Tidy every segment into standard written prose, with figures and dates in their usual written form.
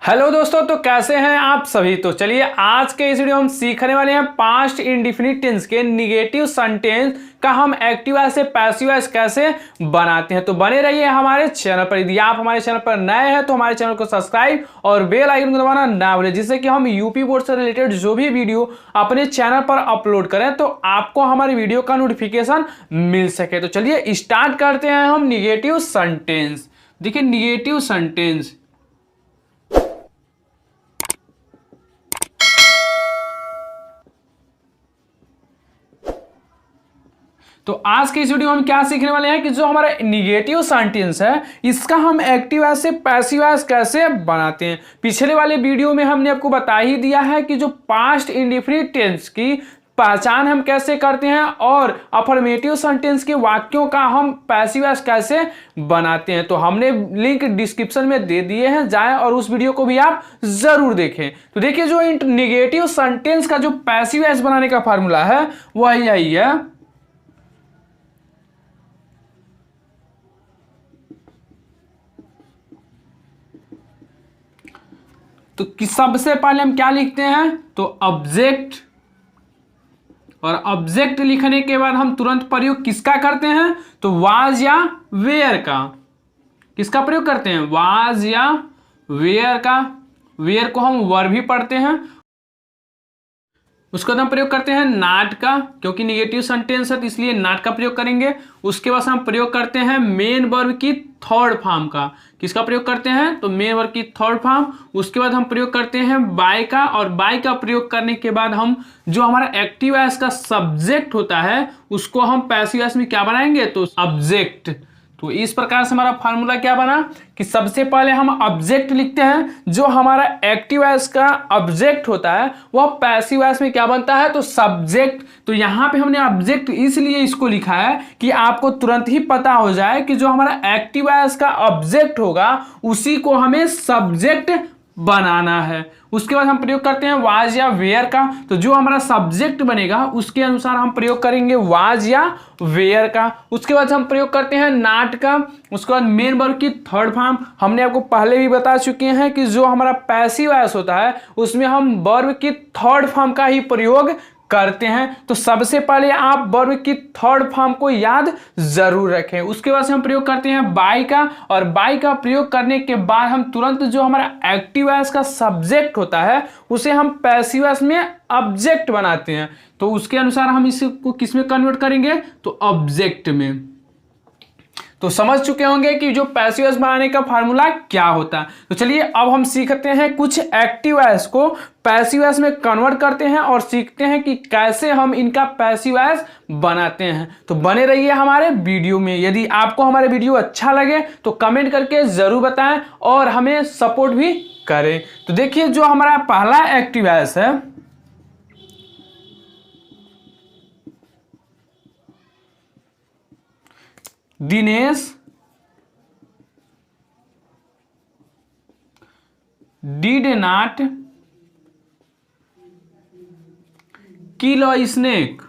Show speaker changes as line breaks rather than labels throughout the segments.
Hello दोस्तों, तो कैसे हैं आप सभी। तो चलिए आज के इस वीडियो में हम सीखने वाले हैं पास्ट इंडेफिनिट टेंस के निगेटिव सेंटेंस का हम एक्टिव वॉइस से पैसिव वॉइस कैसे बनाते हैं। तो बने रहिए हमारे चैनल पर। यदि आप हमारे चैनल पर नए हैं तो हमारे चैनल को सब्सक्राइब और बेल आइकन को दबाना ना भूलें, जिससे कि हम यूपी बोर्ड से रिलेटेड जो भी वीडियो अपने चैनल पर अपलोड करें तो आपको हमारी वीडियो का नोटिफिकेशन मिल सके। तो चलिए स्टार्ट करते हैं हम निगेटिव सेंटेंस। देखिए निगेटिव सेंटेंस, तो आज के इस वीडियो में हम क्या सीखने वाले हैं कि जो हमारा निगेटिव सेंटेंस है इसका हम एक्टिव वॉइस से पैसिव वॉइस कैसे बनाते हैं। पिछले वाले वीडियो में हमने आपको बता ही दिया है कि जो पास्ट इंडेफिनिट टेंस की पहचान हम कैसे करते हैं और अफर्मेटिव सेंटेंस के वाक्यों का हम पैसिव वॉइस कैसे बनाते हैं। तो हमने लिंक डिस्क्रिप्शन में दे दिए हैं, जाएं और उस वीडियो को भी आप जरूर देखें। तो देखिए जो निगेटिव सेंटेंस का जो पैसिव वॉइस बनाने का फार्मूला है वह यही है। तो सबसे पहले हम क्या लिखते हैं, तो ऑब्जेक्ट, और ऑब्जेक्ट लिखने के बाद हम तुरंत प्रयोग किसका करते हैं, तो वाज या वेयर का। किसका प्रयोग करते हैं, वाज या वेयर का। वेयर को हम वर्ब भी पढ़ते हैं। उसके बाद हम प्रयोग करते हैं नॉट का, क्योंकि निगेटिव सेंटेंस है तो इसलिए नॉट का प्रयोग करेंगे। उसके बाद हम प्रयोग करते हैं मेन वर्ब की थर्ड फॉर्म का। किसका प्रयोग करते हैं, तो मेन वर्ब की थर्ड फॉर्म। उसके बाद हम प्रयोग करते हैं बाय का, और बाय का प्रयोग करने के बाद हम जो हमारा एक्टिव वॉइस का सब्जेक्ट होता है उसको हम पैसिव वॉइस में क्या बनाएंगे, तो ऑब्जेक्ट। तो इस प्रकार से हमारा फार्मूला क्या बना कि सबसे पहले हम ऑब्जेक्ट लिखते हैं। जो हमारा एक्टिव वॉइस का ऑब्जेक्ट होता है वह पैसिव वॉइस में क्या बनता है, तो सब्जेक्ट। तो यहां पे हमने ऑब्जेक्ट इसलिए इसको लिखा है कि आपको तुरंत ही पता हो जाए कि जो हमारा एक्टिव वॉइस का ऑब्जेक्ट होगा उसी को हमें सब्जेक्ट बनाना है। उसके बाद हम प्रयोग करते हैं वाज या वेयर का। तो जो हमारा सब्जेक्ट बनेगा उसके अनुसार हम प्रयोग करेंगे वाज या वेयर का। उसके बाद हम प्रयोग करते हैं नॉट का। उसके बाद मेन वर्ब की थर्ड फॉर्म। हमने आपको पहले भी बता चुके हैं कि जो हमारा पैसिव वॉइस होता है उसमें हम वर्ब की थर्ड फॉर्म का ही प्रयोग करते हैं। तो सबसे पहले आप वर्ब की थर्ड फॉर्म को याद जरूर रखें। उसके बाद से हम प्रयोग करते हैं बाय का, और बाय का प्रयोग करने के बाद हम तुरंत जो हमारा एक्टिव वॉइस का सब्जेक्ट होता है उसे हम पैसिव वॉइस में ऑब्जेक्ट बनाते हैं। तो उसके अनुसार हम इसको किस में कन्वर्ट करेंगे, तो ऑब्जेक्ट में। तो समझ चुके होंगे कि जो पैसिव वॉइस बनाने का फार्मूला क्या होता है। तो चलिए अब हम सीखते हैं कुछ एक्टिव वॉइस को पैसिव वॉइस में कन्वर्ट करते हैं और सीखते हैं कि कैसे हम इनका पैसिव वॉइस बनाते हैं। तो बने रहिए हमारे वीडियो में। यदि आपको हमारे वीडियो अच्छा लगे तो कमेंट करके जरूर बताएं और हमें सपोर्ट भी करें। तो देखिए जो हमारा पहला एक्टिव वॉइस है, Dinesh did not kill a snake.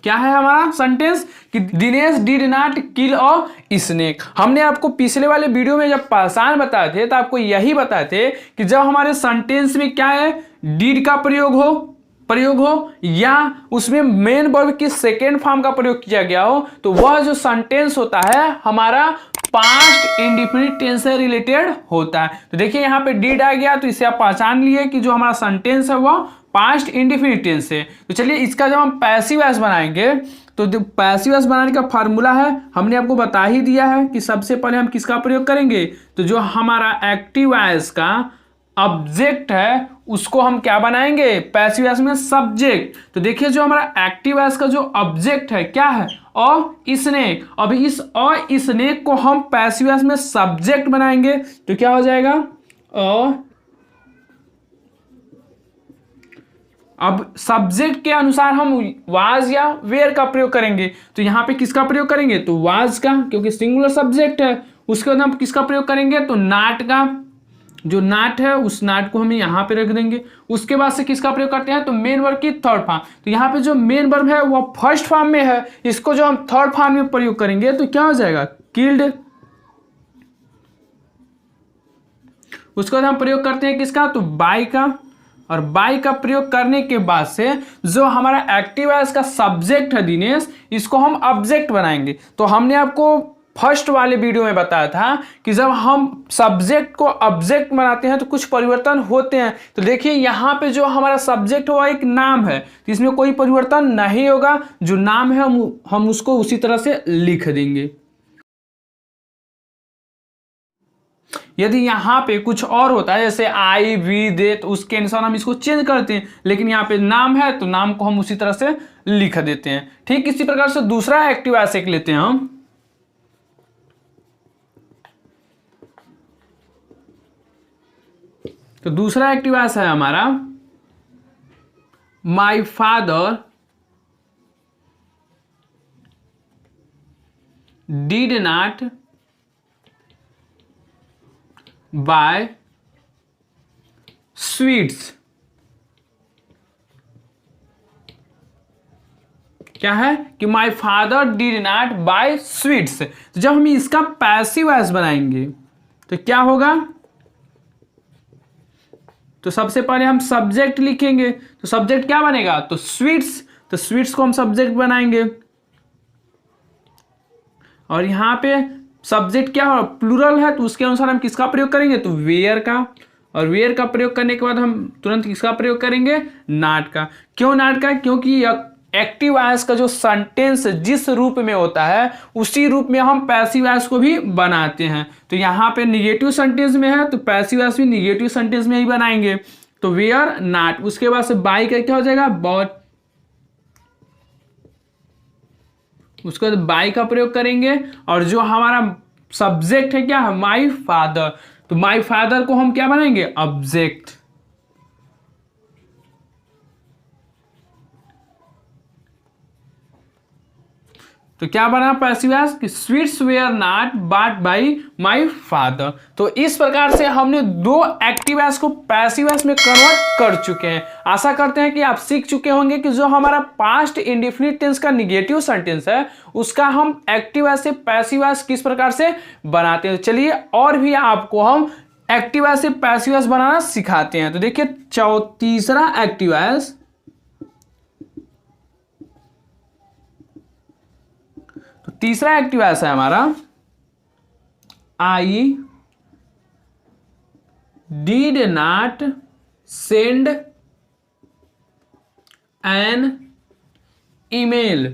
क्या है हमारा सेंटेंस कि Dinesh did not kill a snake. हमने आपको पिछले वाले वीडियो में जब पहचान बताए थे तो आपको यही बताए थे कि जब हमारे सेंटेंस में क्या है, डिड का प्रयोग हो या उसमें मेन वर्ब की सेकेंड फॉर्म का प्रयोग किया गया हो तो वह जो सेंटेंस होता है हमारा पास्ट इंडेफिनिट टेंस से रिलेटेड होता है। तो देखिए यहाँ पे डिड आ गया तो इसे आप पहचान लिए कि जो हमारा सेंटेंस है वह पास्ट इंडेफिनिट टेंस है। तो चलिए इसका जब हम पैसिव वॉइस बनाएंगे तो जो पैसिव वॉइस बनाने का फार्मूला है हमने आपको बता ही दिया है कि सबसे पहले हम किसका प्रयोग करेंगे, तो जो हमारा एक्टिव वॉइस का ऑब्जेक्ट है उसको हम क्या बनाएंगे, पैसिव वॉइस में सब्जेक्ट। तो देखिए जो हमारा एक्टिव वॉइस का जो ऑब्जेक्ट है क्या है, अ स्नेक। अभी इस अ स्नेक को हम पैसिव वॉइस में सब्जेक्ट बनाएंगे तो क्या हो जाएगा, अब सब्जेक्ट के अनुसार हम वाज या वेयर का प्रयोग करेंगे। तो यहां पे किसका प्रयोग करेंगे, तो वाज का, क्योंकि सिंगुलर सब्जेक्ट है। उसके बाद हम किसका प्रयोग करेंगे, तो नॉट का। जो नाट है उस नाट को हम यहाँ पे रख देंगे। उसके बाद से किसका प्रयोग करते हैं, तो मेन वर्ब की थर्ड फॉर्म। तो यहाँ पे जो मेन वर्ब है वो फर्स्ट फॉर्म में है, इसको जो हम थर्ड फॉर्म में प्रयोग करेंगे तो क्या हो जाएगा, किल्ड। उसके बाद हम प्रयोग करते हैं किसका, तो बाय का। और बाय का प्रयोग करने के बाद से जो हमारा एक्टिव है इसका सब्जेक्ट है दिनेश, इसको हम ऑब्जेक्ट बनाएंगे। तो हमने आपको फर्स्ट वाले वीडियो में बताया था कि जब हम सब्जेक्ट को ऑब्जेक्ट बनाते हैं तो कुछ परिवर्तन होते हैं। तो देखिए यहाँ पे जो हमारा सब्जेक्ट हुआ एक नाम है, तो इसमें कोई परिवर्तन नहीं होगा, जो नाम है हम उसको उसी तरह से लिख देंगे। यदि यहाँ पे कुछ और होता है जैसे आई वी दे, तो उसके अनुसार हम इसको चेंज करते हैं, लेकिन यहाँ पे नाम है तो नाम को हम उसी तरह से लिख देते हैं। ठीक इसी प्रकार से दूसरा एक्टिव एसेट लेते हैं हम। तो दूसरा एक्टिव एस है हमारा my father did not buy sweets. क्या है कि my father did not buy sweets. तो जब हम इसका पैसिव वॉइस बनाएंगे तो क्या होगा, तो सबसे पहले हम सब्जेक्ट लिखेंगे। तो सब्जेक्ट क्या बनेगा, तो स्वीट्स। तो स्वीट्स को हम सब्जेक्ट बनाएंगे और यहाँ पे सब्जेक्ट क्या हो, प्लूरल है, तो उसके अनुसार हम किसका प्रयोग करेंगे, तो वेयर का। और वेयर का प्रयोग करने के बाद हम तुरंत किसका प्रयोग करेंगे, नॉट का। क्यों नॉट का, क्योंकि एक्टिव वॉइस का जो सेंटेंस जिस रूप में होता है उसी रूप में हम पैसिव वॉइस को भी बनाते हैं। तो यहाँ पे निगेटिव सेंटेंस में है तो पैसिव वॉइस भी निगेटिव सेंटेंस में ही बनाएंगे। तो वेयर नॉट, उसके बाद से बाय का क्या हो जाएगा, बॉट। उसके बाद बाय का प्रयोग करेंगे और जो हमारा सब्जेक्ट है क्या है, माई फादर। तो माई फादर को हम क्या बनाएंगे, ऑब्जेक्ट। तो क्या बना पैसिव वॉइस कि sweets were not bought by my father. तो इस प्रकार से हमने दो एक्टिव वॉइस को पैसिव वॉइस में कन्वर्ट कर चुके हैं। आशा करते हैं कि आप सीख चुके होंगे कि जो हमारा पास्ट इंडेफिनिट टेंस का निगेटिव सेंटेंस है उसका हम एक्टिव वॉइस से पैसिव वॉइस किस प्रकार से बनाते हैं। चलिए और भी आपको हम एक्टिव वॉइस से पैसिव वॉइस बनाना सिखाते हैं। तो देखिए तीसरा एक्टिव वॉइस, तीसरा एक्टिव वॉइस है हमारा I did not send an email.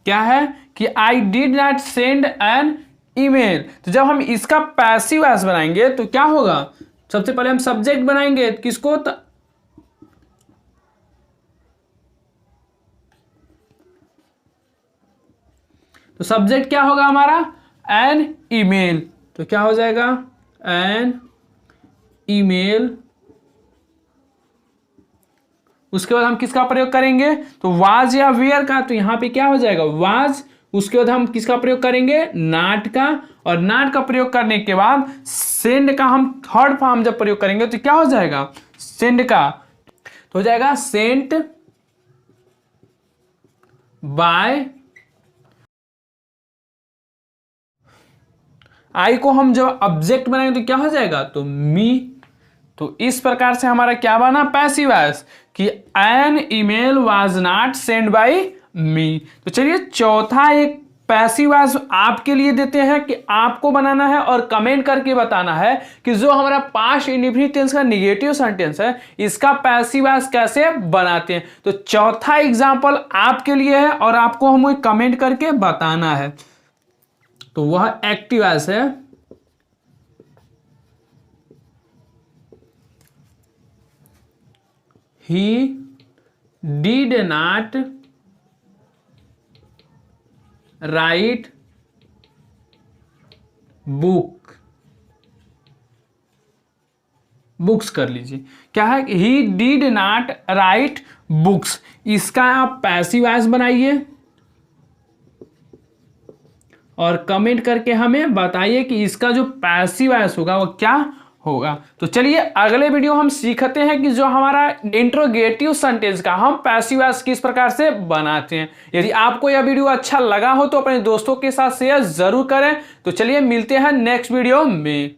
क्या है कि I did not send an email. तो जब हम इसका पैसिव वॉइस बनाएंगे तो क्या होगा, सबसे पहले हम सब्जेक्ट बनाएंगे किसको, तो सब्जेक्ट क्या होगा हमारा, एन ईमेल। तो क्या हो जाएगा, एन ईमेल। उसके बाद हम किसका प्रयोग करेंगे, तो वाज या वेयर का। तो यहां पे क्या हो जाएगा, वाज। उसके बाद हम किसका प्रयोग करेंगे, नॉट का। और नॉट का प्रयोग करने के बाद सेंड का हम थर्ड फॉर्म जब प्रयोग करेंगे तो क्या हो जाएगा, सेंड का। तो हो जाएगा सेंट बाय। आई को हम जब ऑब्जेक्ट बनाएंगे तो क्या हो जाएगा, तो मी। तो इस प्रकार से हमारा क्या बना, पैसिव वॉइस कि an email was not send by me. तो चलिए चौथा एक पैसिव वॉइस आपके लिए देते हैं कि आपको बनाना है और कमेंट करके बताना है कि जो हमारा पास्ट इंडेफिनिट टेंस का निगेटिव सेंटेंस है इसका पैसिव वॉइस कैसे बनाते हैं। तो चौथा एग्जांपल आपके लिए है और आपको हमें कमेंट करके बताना है। तो वह एक्टिव वॉइस है he did not right books कर लीजिए। क्या है, he did not right books. इसका आप पैसिव वॉइस बनाइए और कमेंट करके हमें बताइए कि इसका जो पैसिव वॉइस होगा वो क्या होगा। तो चलिए अगले वीडियो हम सीखते हैं कि जो हमारा इंट्रोगेटिव सेंटेंस का हम पैसिव वॉइस किस प्रकार से बनाते हैं। यदि आपको यह वीडियो अच्छा लगा हो तो अपने दोस्तों के साथ शेयर जरूर करें। तो चलिए मिलते हैं नेक्स्ट वीडियो में।